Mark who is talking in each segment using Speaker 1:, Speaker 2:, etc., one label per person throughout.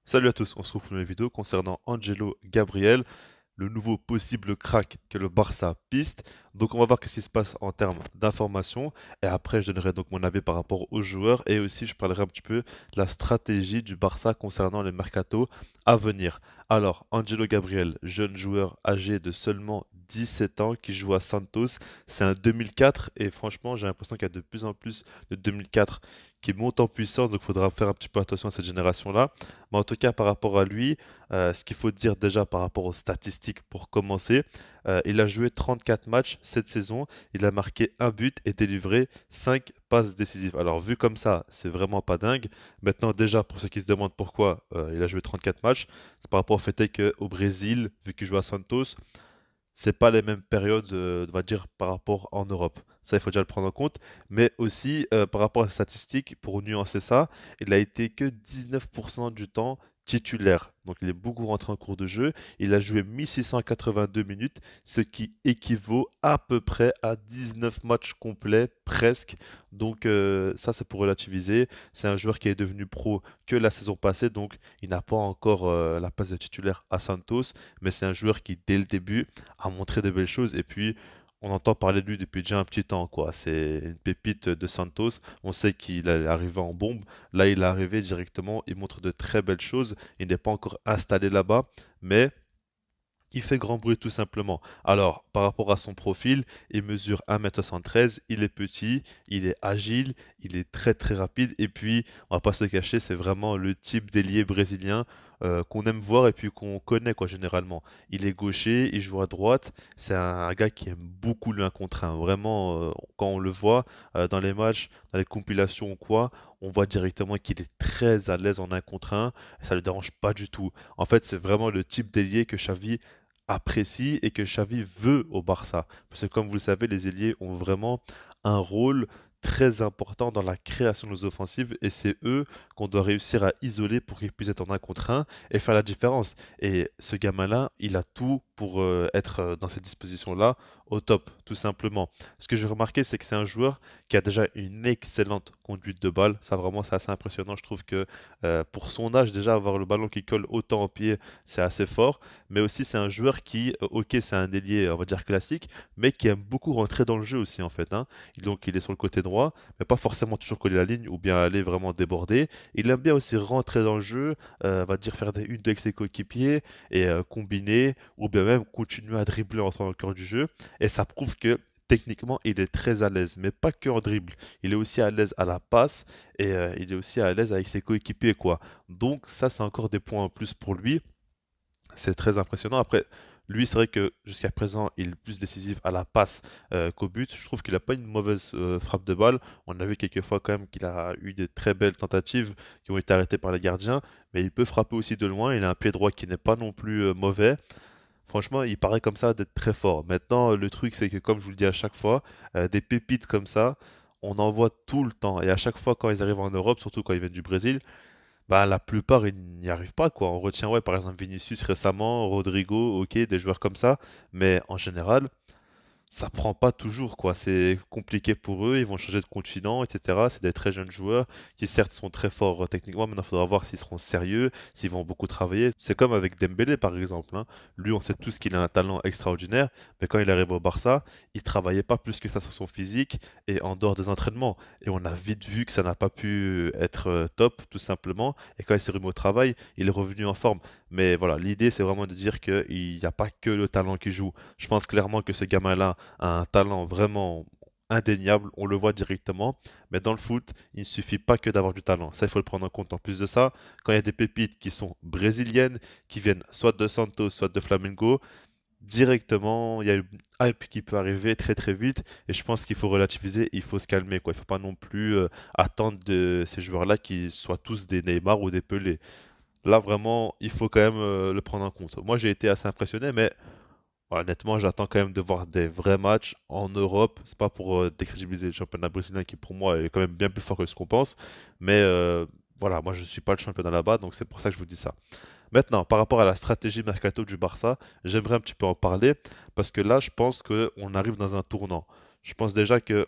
Speaker 1: Salut à tous, on se retrouve pour une nouvelle vidéo concernant Angelo Gabriel, le nouveau possible crack que le Barça piste. Donc on va voir ce qui se passe en termes d'informations et après je donnerai donc mon avis par rapport aux joueurs et aussi je parlerai un petit peu de la stratégie du Barça concernant le mercato à venir. Alors Angelo Gabriel, jeune joueur âgé de seulement 17 ans qui joue à Santos, c'est un 2004 et franchement j'ai l'impression qu'il y a de plus en plus de 2004 qui montent en puissance donc il faudra faire un petit peu attention à cette génération-là. Mais en tout cas, par rapport à lui, ce qu'il faut dire déjà par rapport aux statistiques pour commencer, il a joué 34 matchs cette saison, il a marqué un but et délivré 5 passes décisives. Alors vu comme ça, c'est vraiment pas dingue. Maintenant déjà, pour ceux qui se demandent pourquoi il a joué 34 matchs, c'est par rapport au fait qu'au Brésil, vu qu'il joue à Santos, c'est pas les mêmes périodes, on va dire, par rapport en Europe. Ça, il faut déjà le prendre en compte. Mais aussi, par rapport à ses statistiques, pour nuancer ça, il a été que 19% du temps titulaire. Donc, il est beaucoup rentré en cours de jeu. Il a joué 1682 minutes, ce qui équivaut à peu près à 19 matchs complets, presque. Donc, ça, c'est pour relativiser. C'est un joueur qui est devenu pro que la saison passée, donc il n'a pas encore la place de titulaire à Santos, mais c'est un joueur qui, dès le début, a montré de belles choses. Et puis, on entend parler de lui depuis déjà un petit temps, quoi. C'est une pépite de Santos. On sait qu'il est arrivé en bombe. Là, il est arrivé directement. Il montre de très belles choses. Il n'est pas encore installé là-bas, mais il fait grand bruit tout simplement. Alors, par rapport à son profil, il mesure 1,73 m, il est petit, il est agile, il est très très rapide et puis, on va pas se le cacher, c'est vraiment le type d'ailier brésilien qu'on aime voir et puis qu'on connaît quoi généralement. Il est gaucher, il joue à droite, c'est un gars qui aime beaucoup le 1 contre 1. Vraiment, quand on le voit dans les matchs, dans les compilations ou quoi, on voit directement qu'il est très à l'aise en 1 contre 1, ça ne le dérange pas du tout. En fait, c'est vraiment le type d'ailier que Xavi apprécie et que Xavi veut au Barça. Parce que comme vous le savez, les ailiers ont vraiment un rôle très important dans la création de nos offensives et c'est eux qu'on doit réussir à isoler pour qu'ils puissent être en 1 contre 1 et faire la différence. Et ce gamin-là, il a tout pour être dans cette disposition-là au top, tout simplement. Ce que j'ai remarqué, c'est que c'est un joueur qui a déjà une excellente conduite de balle. Ça, vraiment, c'est assez impressionnant. Je trouve que pour son âge, déjà, avoir le ballon qui colle autant au pied, c'est assez fort mais aussi c'est un joueur qui, ok, c'est un ailier, on va dire classique, mais qui aime beaucoup rentrer dans le jeu aussi en fait, hein. Donc il est sur le côté droit, mais pas forcément toujours coller la ligne ou bien aller vraiment déborder. Il aime bien aussi rentrer dans le jeu, on va dire faire des une avec ses coéquipiers et combiner ou bien même continuer à dribbler en dans le cœur du jeu. Et ça prouve que techniquement, il est très à l'aise, mais pas que en dribble. Il est aussi à l'aise à la passe et il est aussi à l'aise avec ses coéquipiers, quoi. Donc ça, c'est encore des points en plus pour lui. C'est très impressionnant. Après, lui, c'est vrai que jusqu'à présent, il est plus décisif à la passe qu'au but. Je trouve qu'il n'a pas une mauvaise frappe de balle. On a vu quelques fois quand même qu'il a eu des très belles tentatives qui ont été arrêtées par les gardiens, mais il peut frapper aussi de loin. Il a un pied droit qui n'est pas non plus mauvais. Franchement, il paraît comme ça d'être très fort. Maintenant, le truc, c'est que comme je vous le dis à chaque fois, des pépites comme ça, on en voit tout le temps. Et à chaque fois, quand ils arrivent en Europe, surtout quand ils viennent du Brésil, bah, la plupart, ils n'y arrivent pas, quoi. On retient, ouais, par exemple, Vinicius récemment, Rodrigo, ok, des joueurs comme ça, mais en général, ça prend pas toujours, quoi. C'est compliqué pour eux, ils vont changer de continent, etc. C'est des très jeunes joueurs qui, certes, sont très forts techniquement. Maintenant, il faudra voir s'ils seront sérieux, s'ils vont beaucoup travailler. C'est comme avec Dembélé, par exemple, hein. Lui, on sait tous qu'il a un talent extraordinaire, mais quand il arrive au Barça, il travaillait pas plus que ça sur son physique et en dehors des entraînements. Et on a vite vu que ça n'a pas pu être top, tout simplement. Et quand il s'est remis au travail, il est revenu en forme. Mais voilà, l'idée, c'est vraiment de dire qu'il n'y a pas que le talent qui joue. Je pense clairement que ce gamin-là a un talent vraiment indéniable, on le voit directement. Mais dans le foot, il ne suffit pas que d'avoir du talent. Ça, il faut le prendre en compte. En plus de ça, quand il y a des pépites qui sont brésiliennes, qui viennent soit de Santos, soit de Flamengo, directement, il y a une hype qui peut arriver très très vite. Et je pense qu'il faut relativiser, il faut se calmer, quoi. Il ne faut pas non plus attendre de ces joueurs-là qu'ils soient tous des Neymar ou des Pelé. Là, vraiment, il faut quand même le prendre en compte. Moi, j'ai été assez impressionné, mais honnêtement, j'attends quand même de voir des vrais matchs en Europe. C'est pas pour décrédibiliser le championnat brésilien qui, pour moi, est quand même bien plus fort que ce qu'on pense. Mais voilà, moi, je ne suis pas le championnat là-bas, donc c'est pour ça que je vous dis ça. Maintenant, par rapport à la stratégie mercato du Barça, j'aimerais un petit peu en parler parce que là, je pense qu'on arrive dans un tournant. Je pense déjà que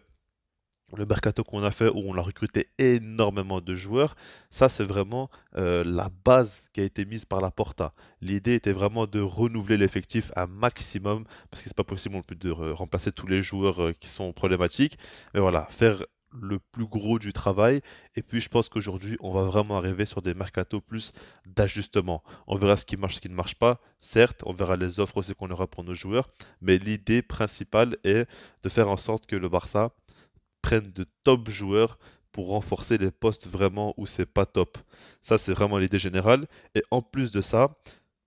Speaker 1: le mercato qu'on a fait où on a recruté énormément de joueurs, ça c'est vraiment la base qui a été mise par la Porta. L'idée était vraiment de renouveler l'effectif un maximum, parce que c'est pas possible non plus de remplacer tous les joueurs qui sont problématiques. Mais voilà, faire le plus gros du travail. Et puis je pense qu'aujourd'hui, on va vraiment arriver sur des mercatos plus d'ajustement. On verra ce qui marche, ce qui ne marche pas. Certes, on verra les offres aussi qu'on aura pour nos joueurs. Mais l'idée principale est de faire en sorte que le Barça prennent de top joueurs pour renforcer les postes vraiment où c'est pas top. Ça, c'est vraiment l'idée générale. Et en plus de ça,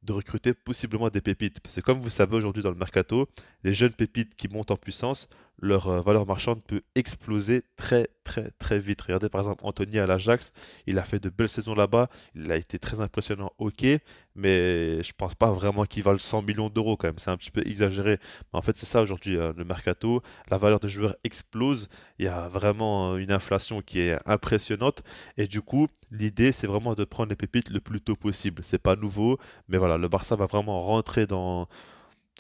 Speaker 1: de recruter possiblement des pépites. Parce que comme vous savez aujourd'hui dans le mercato, les jeunes pépites qui montent en puissance, leur valeur marchande peut exploser très très très vite. Regardez par exemple Anthony à l'Ajax, il a fait de belles saisons là-bas, il a été très impressionnant, ok, mais je pense pas vraiment qu'il valent 100 millions d'euros quand même, c'est un petit peu exagéré. Mais en fait c'est ça aujourd'hui, le mercato, la valeur des joueurs explose, il y a vraiment une inflation qui est impressionnante, et du coup l'idée c'est vraiment de prendre les pépites le plus tôt possible. C'est pas nouveau, mais voilà, le Barça va vraiment rentrer dans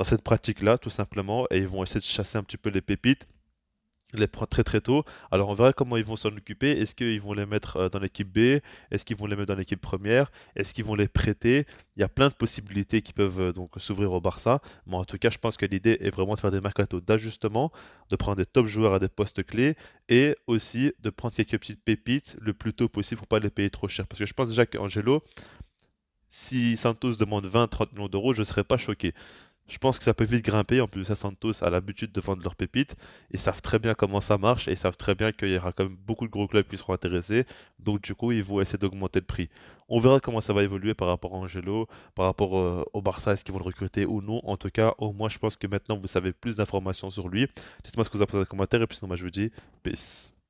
Speaker 1: cette pratique-là, tout simplement, et ils vont essayer de chasser un petit peu les pépites, les prendre très très tôt. Alors on verra comment ils vont s'en occuper. Est-ce qu'ils vont les mettre dans l'équipe B? Est-ce qu'ils vont les mettre dans l'équipe première? Est-ce qu'ils vont les prêter? Il y a plein de possibilités qui peuvent donc s'ouvrir au Barça. Mais en tout cas, je pense que l'idée est vraiment de faire des mercatos d'ajustement, de prendre des top joueurs à des postes clés et aussi de prendre quelques petites pépites le plus tôt possible pour pas les payer trop cher. Parce que je pense déjà qu'Angelo, si Santos demande 20-30 millions d'euros, je ne serais pas choqué. Je pense que ça peut vite grimper. En plus, ça, Santos a l'habitude de vendre leurs pépites. Ils savent très bien comment ça marche et ils savent très bien qu'il y aura quand même beaucoup de gros clubs qui seront intéressés. Donc, du coup, ils vont essayer d'augmenter le prix. On verra comment ça va évoluer par rapport à Angelo, par rapport au Barça, est-ce qu'ils vont le recruter ou non. En tout cas, au moins, je pense que maintenant, vous savez plus d'informations sur lui. Dites-moi ce que vous en pensez dans les commentaires et puis sinon, moi, je vous dis peace.